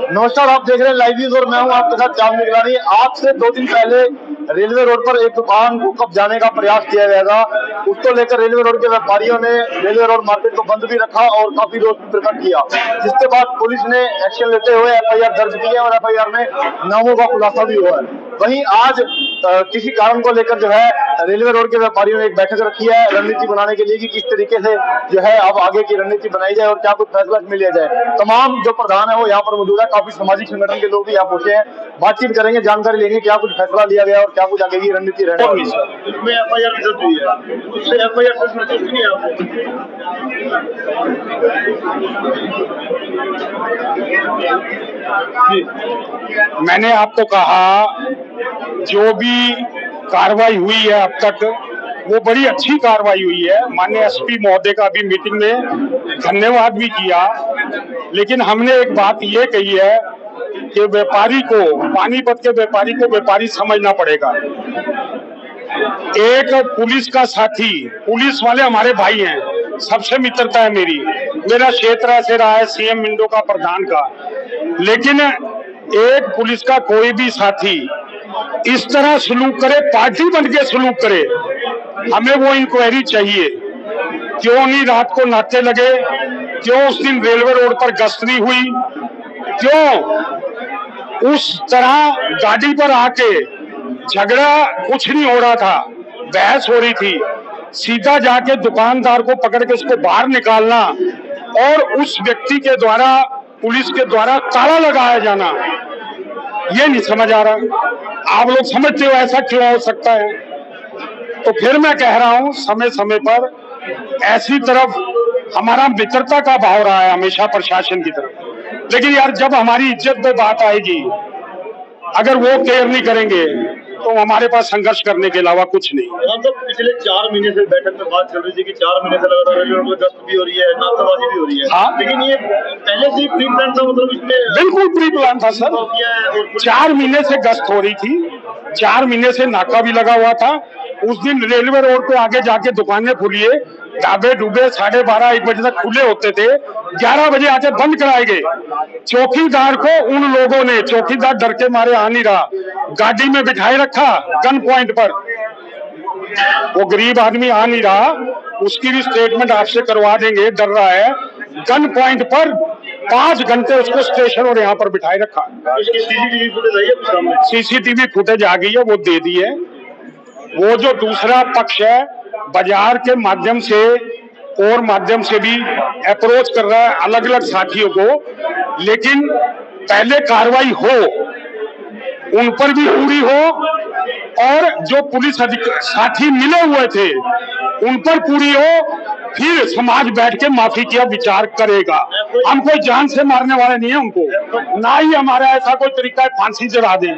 नमस्कार, आप देख रहे हैं लाइव न्यूज और मैं हूं आपके साथ जाम निगरानी। आज से 2 दिन पहले रेलवे रोड पर एक दुकान को कब्जाने का प्रयास किया गया था। उसको लेकर रेलवे रोड के व्यापारियों ने रेलवे रोड मार्केट को बंद भी रखा और काफी रोष भी प्रकट किया, जिसके बाद पुलिस ने एक्शन लेते हुए एफआईआर दर्ज की है और एफआईआर में नामों का खुलासा भी हुआ है। वहीं आज किसी कारण को लेकर जो है रेलवे रोड के व्यापारियों ने एक बैठक रखी है रणनीति बनाने के लिए कि किस तरीके से जो है अब आगे की रणनीति बनाई जाए और क्या कुछ फैसला में लिया जाए। तमाम जो प्रधान है वो यहाँ पर मौजूद है, काफी सामाजिक संगठन के लोग भी यहाँ पहुंचे हैं। बातचीत करेंगे, जानकारी लेंगे क्या कुछ फैसला लिया गया और क्या कुछ आगे की रणनीति रहने वाली है। इसमें एफआईआर दर्ज हुई है, उससे एफआईआर दर्ज महसूस नहीं है आपको? मैंने आपको कहा जो भी कार्रवाई हुई है अब तक वो बड़ी अच्छी कार्रवाई हुई है। माननीय एसपी महोदय का भी मीटिंग में धन्यवाद भी किया, लेकिन हमने एक बात ये कही है कि व्यापारी को, पानीपत के व्यापारी को व्यापारी समझना पड़ेगा। एक पुलिस का साथी, पुलिस वाले हमारे भाई हैं, सबसे मित्रता है मेरी, मेरा क्षेत्र ऐसे रहा है सीएम मिंडो का, प्रधान का, लेकिन एक पुलिस का कोई भी साथी इस तरह सलूक करे, पार्टी बन के सलूक करे, हमें वो इंक्वायरी चाहिए। क्यों नहीं रात को नाचे लगे, क्यों उस दिन रेलवे रोड पर गश्त नहीं हुई, क्यों उस तरह गाड़ी पर आके झगड़ा कुछ नहीं हो रहा था, बहस हो रही थी, सीधा जाके दुकानदार को पकड़ के उसको बाहर निकालना और उस व्यक्ति के द्वारा, पुलिस के द्वारा ताला लगाया जाना, ये नहीं समझ आ रहा। आप लोग समझते हो ऐसा क्यों हो सकता है? तो फिर मैं कह रहा हूं, समय समय पर ऐसी तरफ हमारा मित्रता का भाव रहा है हमेशा प्रशासन की तरफ, लेकिन यार जब हमारी इज्जत पे बात आएगी, अगर वो केयर नहीं करेंगे तो हमारे पास संघर्ष करने के अलावा कुछ नहीं। मतलब पिछले 4 महीने से बैठक में बात चल रही थी कि 4 महीने से लगातार गश्त भी हो रही है, नाकाबाजी भी हो रही है। हाँ? लेकिन ये पहले से ही प्री प्लान था, मतलब इसमें बिल्कुल प्री प्लान था सर। 4 महीने से गश्त हो रही थी, 4 महीने से नाका भी लगा हुआ था। उस दिन रेलवे रोड पे आगे जाके दुकानें खुली है, ढाबे डूबे 12:30-1 बजे तक खुले होते थे, 11 बजे आके बंद कराए गए। चौकीदार को उन लोगों ने, चौकीदार डर के मारे आ नहीं रहा, गाड़ी में बिठाए रखा गन पॉइंट पर, वो गरीब आदमी आ नहीं रहा, उसकी भी स्टेटमेंट आपसे करवा देंगे, डर रहा है। गन पॉइंट पर 5 घंटे उसको स्टेशन और यहाँ पर बिठाए रखा। सीसीटीवी फुटेज आ गई है, वो दे दी है। वो जो दूसरा पक्ष है बाजार के माध्यम से और माध्यम से भी अप्रोच कर रहा है अलग अलग साथियों को, लेकिन पहले कार्रवाई हो, उन पर भी पूरी हो और जो पुलिस साथी मिले हुए थे उन पर पूरी हो, फिर समाज बैठ के माफी का विचार करेगा। हम कोई जान से मारने वाले नहीं है उनको, ना ही हमारा ऐसा कोई तरीका है फांसी चढ़ा दें,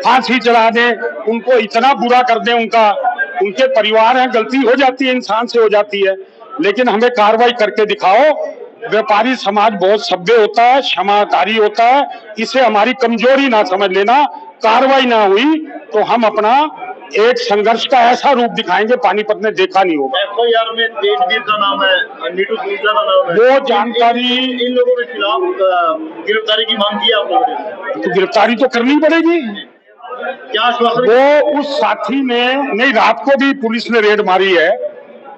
फांसी चढ़ा दें, उनको इतना बुरा कर दें, उनके परिवार हैं, गलती हो जाती है, इंसान से हो जाती है, लेकिन हमें कार्रवाई करके दिखाओ। व्यापारी समाज बहुत सभ्य होता है, क्षमाकारी होता है, इसे हमारी कमजोरी ना समझ लेना। कार्रवाई ना हुई तो हम अपना एक संघर्ष का ऐसा रूप दिखाएंगे पानीपत में देखा नहीं होगा। एफआईआर में तेजवीर का नाम है, नीटू सूजा का नाम है, वो जानकारी इन लोगों के खिलाफ गिरफ्तारी की मांग की है आप लोगों ने? तो गिरफ्तारी तो करनी पड़ेगी। क्या आश्वासन? वो उस साथी ने नहीं, रात को भी पुलिस ने रेड मारी है,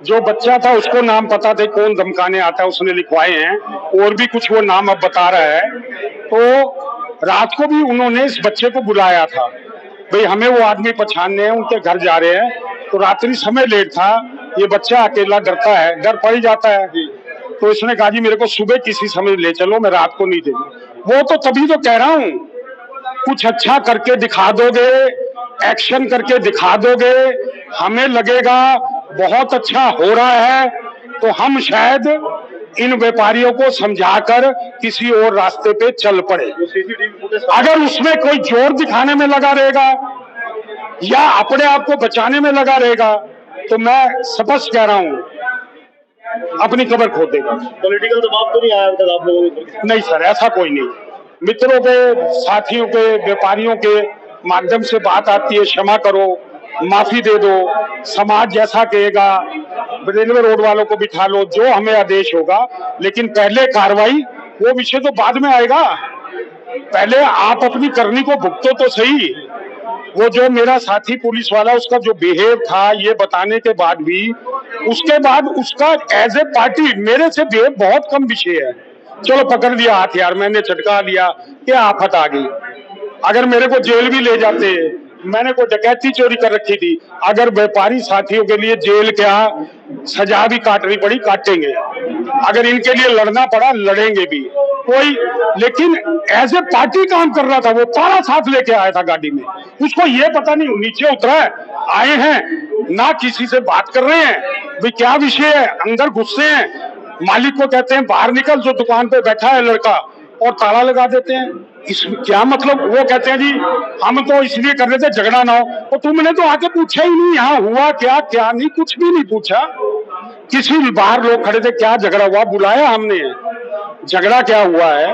जो बच्चा था उसको नाम पता थे, कौन धमकाने आता है उसने लिखवाए हैं, और भी कुछ वो नाम अब बता रहा है। तो रात को भी उन्होंने इस बच्चे को बुलाया था, भाई हमें वो आदमी पहचानने हैं, उनके घर जा रहे हैं। तो रात्रि समय लेट था, ये बच्चा अकेला डरता है, डर पड़ ही जाता है, तो इसने कहा जी मेरे को सुबह किसी समय ले चलो, मैं रात को नहीं देगा। वो तो तभी तो कह रहा हूं, कुछ अच्छा करके दिखा दोगे, एक्शन करके दिखा दोगे, हमें लगेगा बहुत अच्छा हो रहा है, तो हम शायद इन व्यापारियों को समझाकर किसी और रास्ते पे चल पड़े। अगर उसमें कोई जोर दिखाने में लगा रहेगा या अपने आप को बचाने में लगा रहेगा, तो मैं स्पष्ट कह रहा हूं अपनी कब्र खो देगा। पॉलिटिकल दबाव तो नहीं आया तक आप लोगों को? नहीं सर, ऐसा कोई नहीं। मित्रों के, साथियों के, व्यापारियों के माध्यम से बात आती है, क्षमा करो, माफी दे दो, समाज जैसा कहेगा, रेलवे रोड वालों को बिठा लो, जो हमें आदेश होगा, लेकिन पहले कार्रवाई, वो विषय तो बाद में आएगा। पहले आप अपनी करनी को भुगतो तो सही। वो जो मेरा साथी पुलिस वाला उसका जो बिहेव था ये बताने के बाद भी, उसके बाद उसका एज ए पार्टी मेरे से बिहेव बहुत कम विषय है। चलो पकड़ लिया हथियार, मैंने झटका लिया, क्या आफत आ गई। अगर मेरे को जेल भी ले जाते, मैंने कोई डकैती चोरी कर रखी थी, अगर व्यापारी साथियों के लिए जेल क्या सजा भी काटनी पड़ी काटेंगे, अगर इनके लिए लड़ना पड़ा लड़ेंगे भी कोई। लेकिन एज ए पार्टी काम कर रहा था, वो पारा साथ लेके आया था गाड़ी में। उसको ये पता नहीं, नीचे उतरा है, आए हैं ना, किसी से बात कर रहे हैं भाई क्या विषय है, अंदर घुसते हैं, मालिक को कहते हैं बाहर निकल, जो दुकान पे बैठा है लड़का, और ताला लगा देते हैं। इसमें क्या मतलब? वो कहते हैं जी हम तो इसलिए कर रहे थे झगड़ा ना हो। तो तुमने तो आके पूछा ही नहीं यहाँ हुआ क्या क्या नहीं, कुछ भी नहीं पूछा। किसी भी बाहर लोग खड़े थे, क्या झगड़ा हुआ, बुलाया हमने, झगड़ा क्या हुआ है,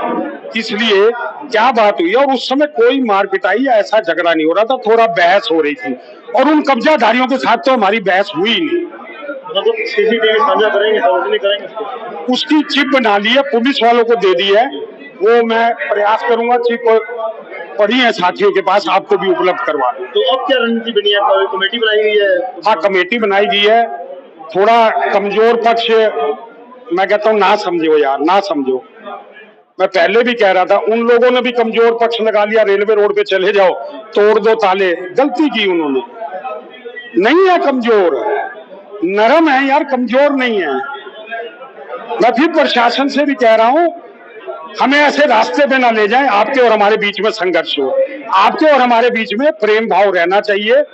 इसलिए क्या बात हुई, और उस समय कोई मार पिटाई या ऐसा झगड़ा नहीं हो रहा था, थोड़ा बहस हो रही थी। और उन कब्जाधारियों के साथ तो हमारी बहस हुई ही नहीं। मतलब सीसीटीवी साझा करेंगे, सार्वजनिक करेंगे, उसकी चिप बना ली है, पुलिस वालों को दे दी है, वो मैं प्रयास करूंगा, चिप पड़ी है साथियों के पास, आपको भी उपलब्ध करवा दूं। तो अब क्या रणनीति बनी है, कमेटी बनाई गई है? हाँ, कमेटी बनाई गई है। थोड़ा कमजोर पक्ष मैं कहता हूँ ना समझो यार, ना समझो। मैं पहले भी कह रहा था, उन लोगों ने भी कमजोर पक्ष लगा लिया, रेलवे रोड पे चले जाओ, तोड़ दो ताले, गलती की उन्होंने। नहीं है कमजोर, नरम है यार, कमजोर नहीं है। मैं फिर प्रशासन से भी कह रहा हूं, हमें ऐसे रास्ते पे ना ले जाएं, आपके और हमारे बीच में संघर्ष हो, आपके और हमारे बीच में प्रेम भाव रहना चाहिए।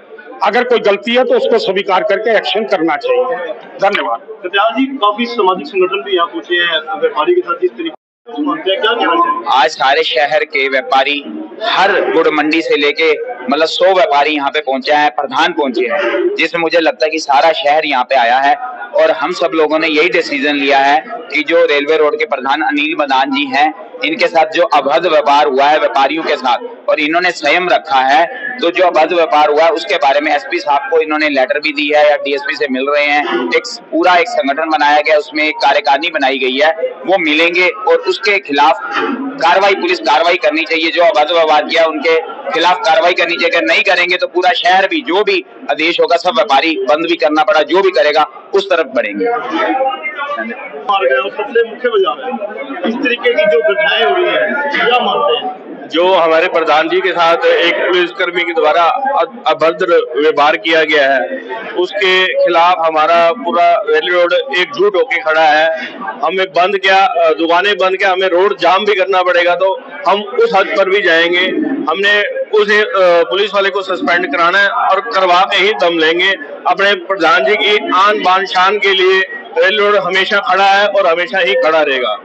अगर कोई गलती है तो उसको स्वीकार करके एक्शन करना चाहिए। धन्यवाद। कत्याल जी, काफी सामाजिक संगठन भी यहाँ पहुंचे हैं, व्यापारी के साथ जिस तरीके क्या कहना चाहिए? आज सारे शहर के व्यापारी, हर गुड़ मंडी से लेके मतलब 100 व्यापारी यहाँ पे पहुंचे हैं, प्रधान पहुंचे हैं, जिसमें मुझे लगता है कि सारा शहर यहाँ पे आया है। और हम सब लोगों ने यही डिसीजन लिया है कि जो रेलवे रोड के प्रधान अनिल मदान जी हैं, इनके साथ जो अभद्र व्यापार हुआ है व्यापारियों के साथ, और इन्होंने संयम रखा है, तो जो अभद्र व्यापार हुआ है उसके बारे में एसपी साहब को इन्होंने लेटर भी दी है, या डीएसपी से मिल रहे हैं। एक पूरा एक संगठन बनाया गया, उसमें एक कार्यकारिणी बनाई गई है, वो मिलेंगे और उसके खिलाफ कार्रवाई, पुलिस कार्रवाई करनी चाहिए। जो अभद्र व्यवहार किया उनके खिलाफ कार्रवाई करनी चाहिए। अगर नहीं करेंगे तो पूरा शहर भी, जो भी आदेश होगा, सब व्यापारी बंद भी करना पड़ा, जो भी करेगा उस तरफ बढ़ेंगे। सबसे मुख्य वजह है इस तरीके की जो घटनाएं हुई हैं, क्या मानते हैं? जो हमारे प्रधान जी के साथ एक पुलिसकर्मी के द्वारा अभद्र व्यवहार किया गया है, उसके खिलाफ हमारा पूरा रेलवे रोड एकजुट होकर खड़ा है। हमें बंद क्या, दुकानें बंद क्या, हमें रोड जाम भी करना पड़ेगा तो हम उस हद पर भी जाएंगे। हमने उस पुलिस वाले को सस्पेंड कराना है और करवा के ही दम लेंगे। अपने प्रधान जी की आन बान शान के लिए रेलवे रोड हमेशा खड़ा है और हमेशा ही खड़ा रहेगा।